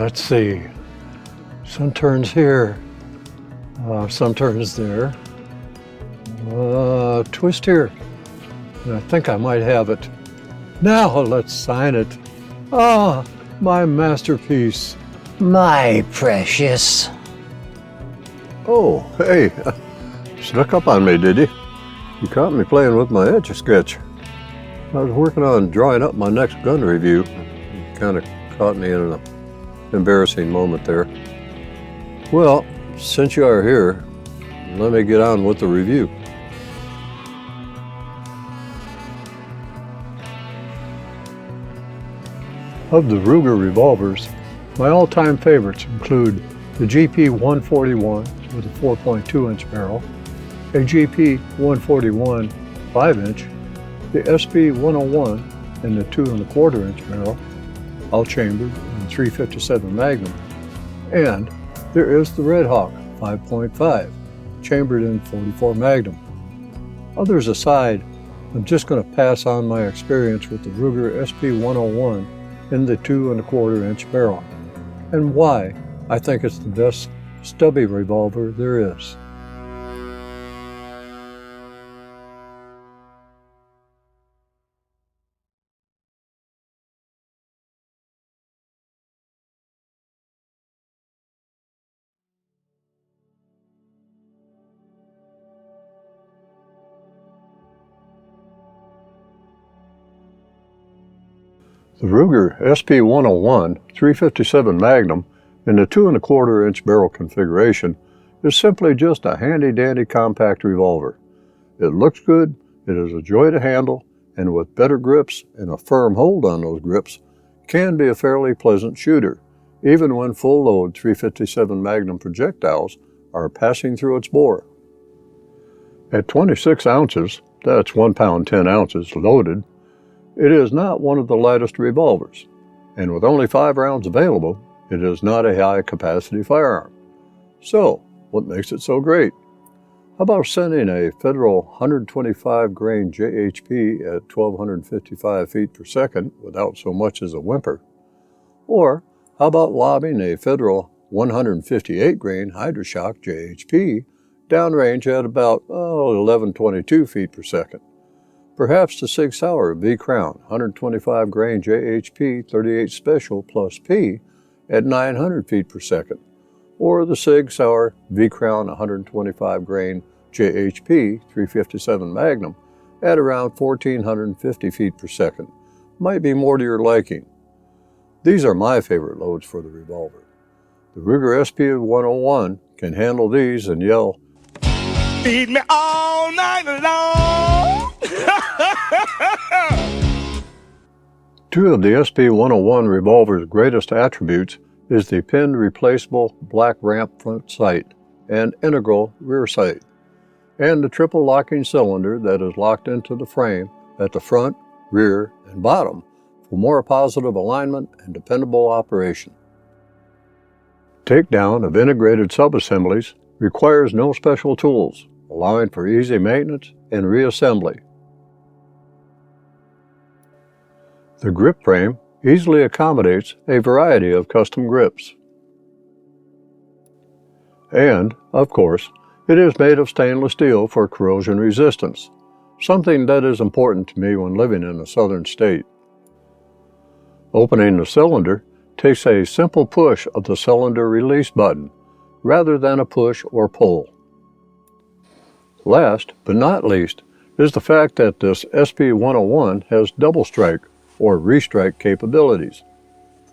let's see. Some turns here, some turns there. Twist here. And I think I might have it. Now let's sign it. Ah, my masterpiece. My precious. Oh, hey, snuck up on me, did you? You caught me playing with my Etch-a-Sketch. I was working on drawing up my next gun review. You kind of caught me in an embarrassing moment there. Well, since you are here, let me get on with the review. Of the Ruger revolvers, my all-time favorites include the GP141 with a 4.2-inch barrel, a GP141 5-inch, the SP101 and the 2 1/4-inch barrel, all chambered in 357 Magnum, and there is the Red Hawk 5.5, chambered in 44 Magnum. Others aside, I'm just going to pass on my experience with the Ruger SP101 in the 2 1/4-inch barrel, and why I think it's the best stubby revolver there is. The Ruger SP101 357 Magnum in the 2 1/4-inch barrel configuration is simply just a handy-dandy compact revolver. It looks good, it is a joy to handle, and with better grips and a firm hold on those grips, can be a fairly pleasant shooter, even when full-load 357 Magnum projectiles are passing through its bore. At 26 ounces, that's 1 pound 10 ounces loaded, it is not one of the lightest revolvers, and with only 5 rounds available, it is not a high-capacity firearm. So, what makes it so great? How about sending a federal 125 grain JHP at 1,255 feet per second without so much as a whimper? Or how about lobbing a federal 158 grain Hydroshock JHP downrange at about 1,122 feet per second? Perhaps the Sig Sauer V-Crown 125 grain JHP 38 Special plus P at 900 feet per second, or the Sig Sauer V-Crown 125 grain JHP 357 Magnum at around 1,450 feet per second, might be more to your liking. These are my favorite loads for the revolver. The Ruger SP101 can handle these and yell, "Feed me all night long!" Two of the SP101 revolver's greatest attributes is the pinned replaceable black ramp front sight and integral rear sight, and the triple locking cylinder that is locked into the frame at the front, rear, and bottom for more positive alignment and dependable operation. Takedown of integrated subassemblies requires no special tools, allowing for easy maintenance and reassembly. The grip frame easily accommodates a variety of custom grips. And, of course, it is made of stainless steel for corrosion resistance, something that is important to me when living in a southern state. Opening the cylinder takes a simple push of the cylinder release button, rather than a push or pull. Last, but not least, is the fact that this SP101 has double strike or restrike capabilities.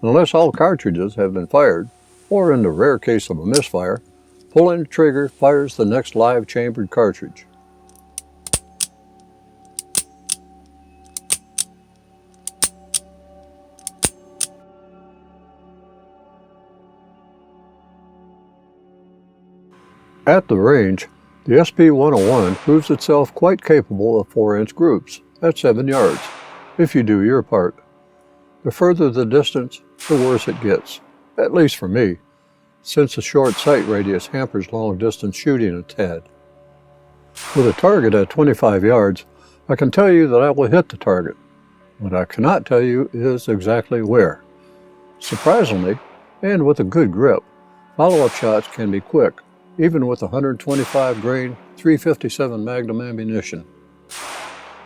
Unless all cartridges have been fired, or in the rare case of a misfire, pulling the trigger fires the next live chambered cartridge. At the range, the SP101 proves itself quite capable of 4-inch groups at 7 yards, if you do your part. The further the distance, the worse it gets, at least for me, since a short sight radius hampers long-distance shooting a tad. With a target at 25 yards, I can tell you that I will hit the target. What I cannot tell you is exactly where. Surprisingly, And with a good grip, follow-up shots can be quick, even with 125 grain 357 Magnum ammunition.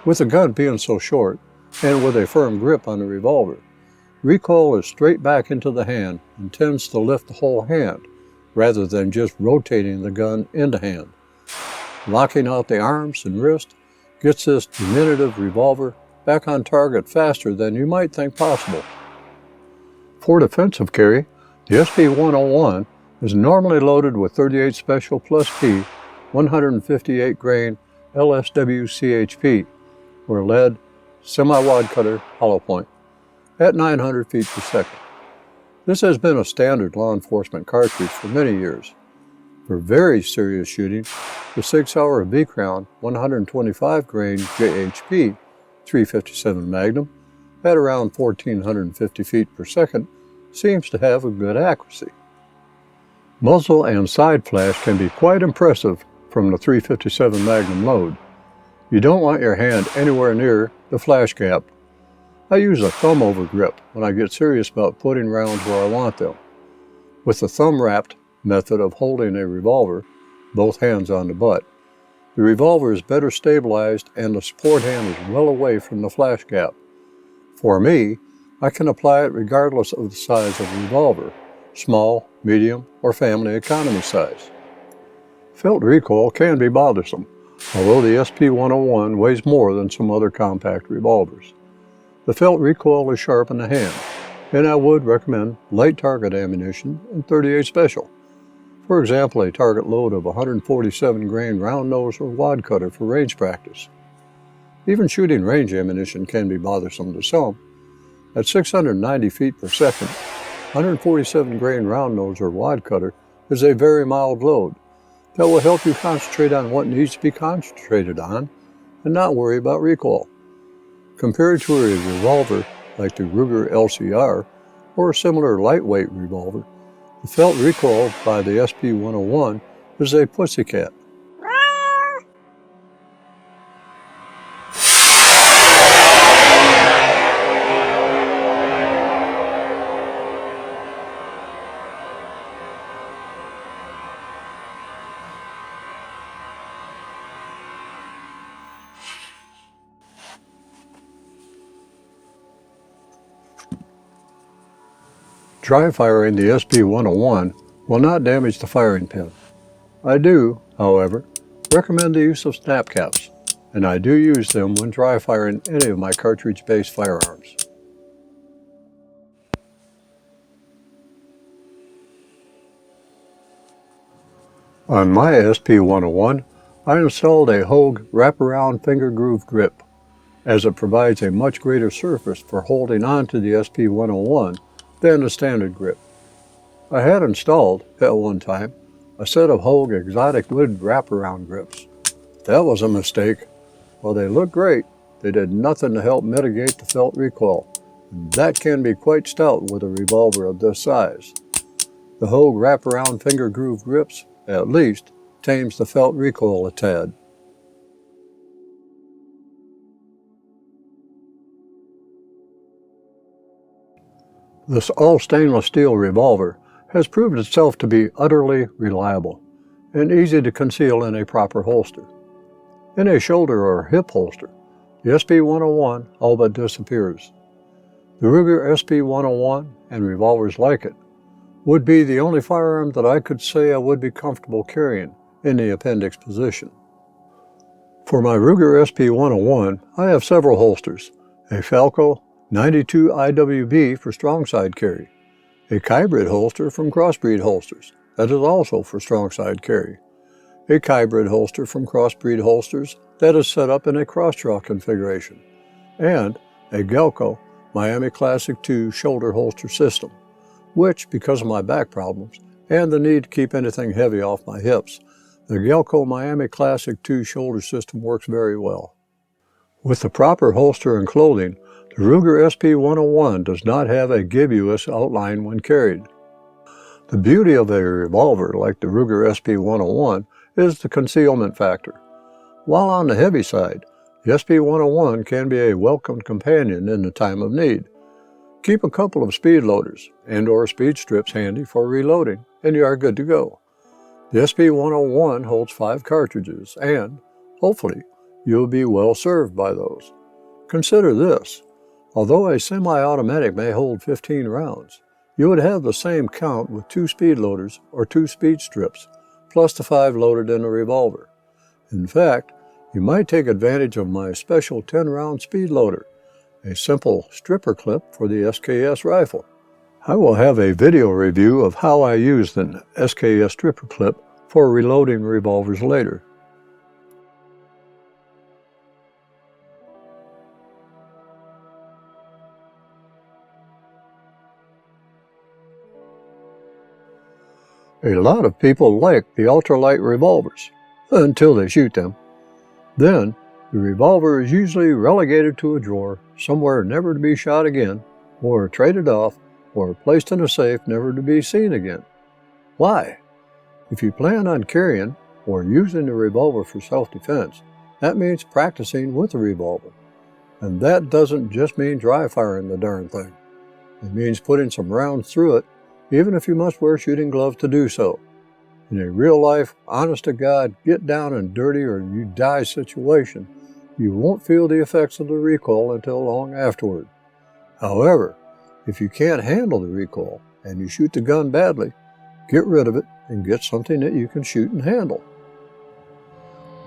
With the gun being so short, and with a firm grip on the revolver, recoil is straight back into the hand and tends to lift the whole hand, rather than just rotating the gun into hand. Locking out the arms and wrist gets this diminutive revolver back on target faster than you might think possible. For defensive carry, the SP101 is normally loaded with 38 Special Plus P 158 grain LSW CHP, or lead semi-wad cutter hollow point, at 900 feet per second. This has been a standard law enforcement cartridge for many years. For very serious shooting, the 6 Hour V-Crown 125 grain JHP 357 Magnum at around 1450 feet per second seems to have a good accuracy. Muzzle and side flash can be quite impressive from the 357 Magnum load. You don't want your hand anywhere near the flash gap. I use a thumb over grip when I get serious about putting rounds where I want them. With the thumb wrapped method of holding a revolver, both hands on the butt, the revolver is better stabilized and the support hand is well away from the flash gap. For me, I can apply it regardless of the size of the revolver, small, medium, or family economy size. Felt recoil can be bothersome, although the SP101 weighs more than some other compact revolvers. The felt recoil is sharp in the hand, and I would recommend light target ammunition in 38 Special. For example, a target load of 147 grain round nose or wad cutter for range practice. Even shooting range ammunition can be bothersome to some. At 690 feet per second, 147 grain round nose or wad cutter is a very mild load that will help you concentrate on what needs to be concentrated on and not worry about recoil. Compared to a revolver like the Ruger LCR or a similar lightweight revolver, the felt recoil by the SP101 is a pussycat. Dry firing the SP101 will not damage the firing pin. I do, however, recommend the use of snap caps, and I do use them when dry firing any of my cartridge-based firearms. On my SP101, I installed a Hogue wraparound finger groove grip, as it provides a much greater surface for holding on to the SP101 than the standard grip. I had installed, at one time, a set of Hogue exotic wood wraparound grips. That was a mistake. While they looked great, they did nothing to help mitigate the felt recoil, and that can be quite stout with a revolver of this size. The Hogue wraparound finger groove grips, at least, tames the felt recoil a tad. This all-stainless steel revolver has proved itself to be utterly reliable and easy to conceal in a proper holster. In a shoulder or hip holster, the SP101 all but disappears. The Ruger SP101 and revolvers like it would be the only firearm that I could say I would be comfortable carrying in the appendix position. For my Ruger SP101, I have several holsters, a Falco 92 IWB for strong side carry, a Kybrid holster from Crossbreed Holsters that is also for strong side carry, a Kybrid holster from Crossbreed Holsters that is set up in a cross-draw configuration, and a Gelco Miami Classic II shoulder holster system, which, because of my back problems and the need to keep anything heavy off my hips, the Gelco Miami Classic II shoulder system works very well. With the proper holster and clothing, the Ruger SP101 does not have a gibbous outline when carried. The beauty of a revolver like the Ruger SP101 is the concealment factor. While on the heavy side, the SP101 can be a welcome companion in the time of need. Keep a couple of speed loaders and/or speed strips handy for reloading, and you are good to go. The SP101 holds 5 cartridges, and, hopefully, you'll be well served by those. Consider this. Although a semi-automatic may hold 15 rounds, you would have the same count with 2 speed loaders or 2 speed strips, plus the 5 loaded in a revolver. In fact, you might take advantage of my special 10-round speed loader, a simple stripper clip for the SKS rifle. I will have a video review of how I use the SKS stripper clip for reloading revolvers later. A lot of people like the ultralight revolvers, until they shoot them. Then, the revolver is usually relegated to a drawer, somewhere never to be shot again, or traded off, or placed in a safe never to be seen again. Why? If you plan on carrying or using the revolver for self-defense, that means practicing with the revolver. And that doesn't just mean dry firing the darn thing. It means putting some rounds through it, even if you must wear shooting gloves to do so. In a real-life, honest-to-God, get down and dirty or you die situation, you won't feel the effects of the recoil until long afterward. However, if you can't handle the recoil and you shoot the gun badly, get rid of it and get something that you can shoot and handle.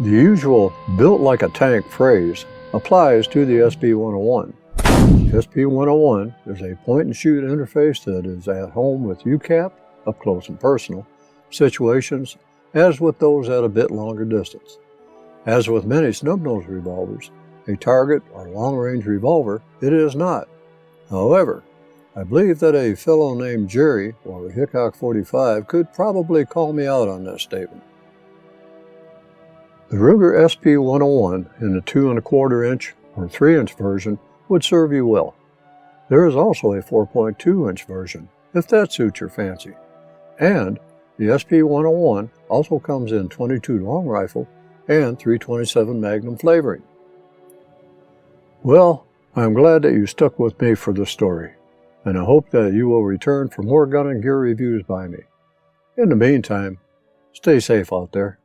The usual built like a tank phrase applies to the SP101. SP101 is a point-and-shoot interface that is at home with UCAP, up close and personal, situations as with those at a bit longer distance. As with many snub-nose revolvers, a target or long-range revolver, it is not. However, I believe that a fellow named Jerry or Hickok 45 could probably call me out on that statement. The Ruger SP101 in the 2 1/4 inch or 3 inch version would serve you well. There is also a 4.2 inch version, if that suits your fancy. And the SP101 also comes in .22 long rifle and .327 Magnum flavoring. Well, I'm glad that you stuck with me for this story, and I hope that you will return for more gun and gear reviews by me. In the meantime, stay safe out there.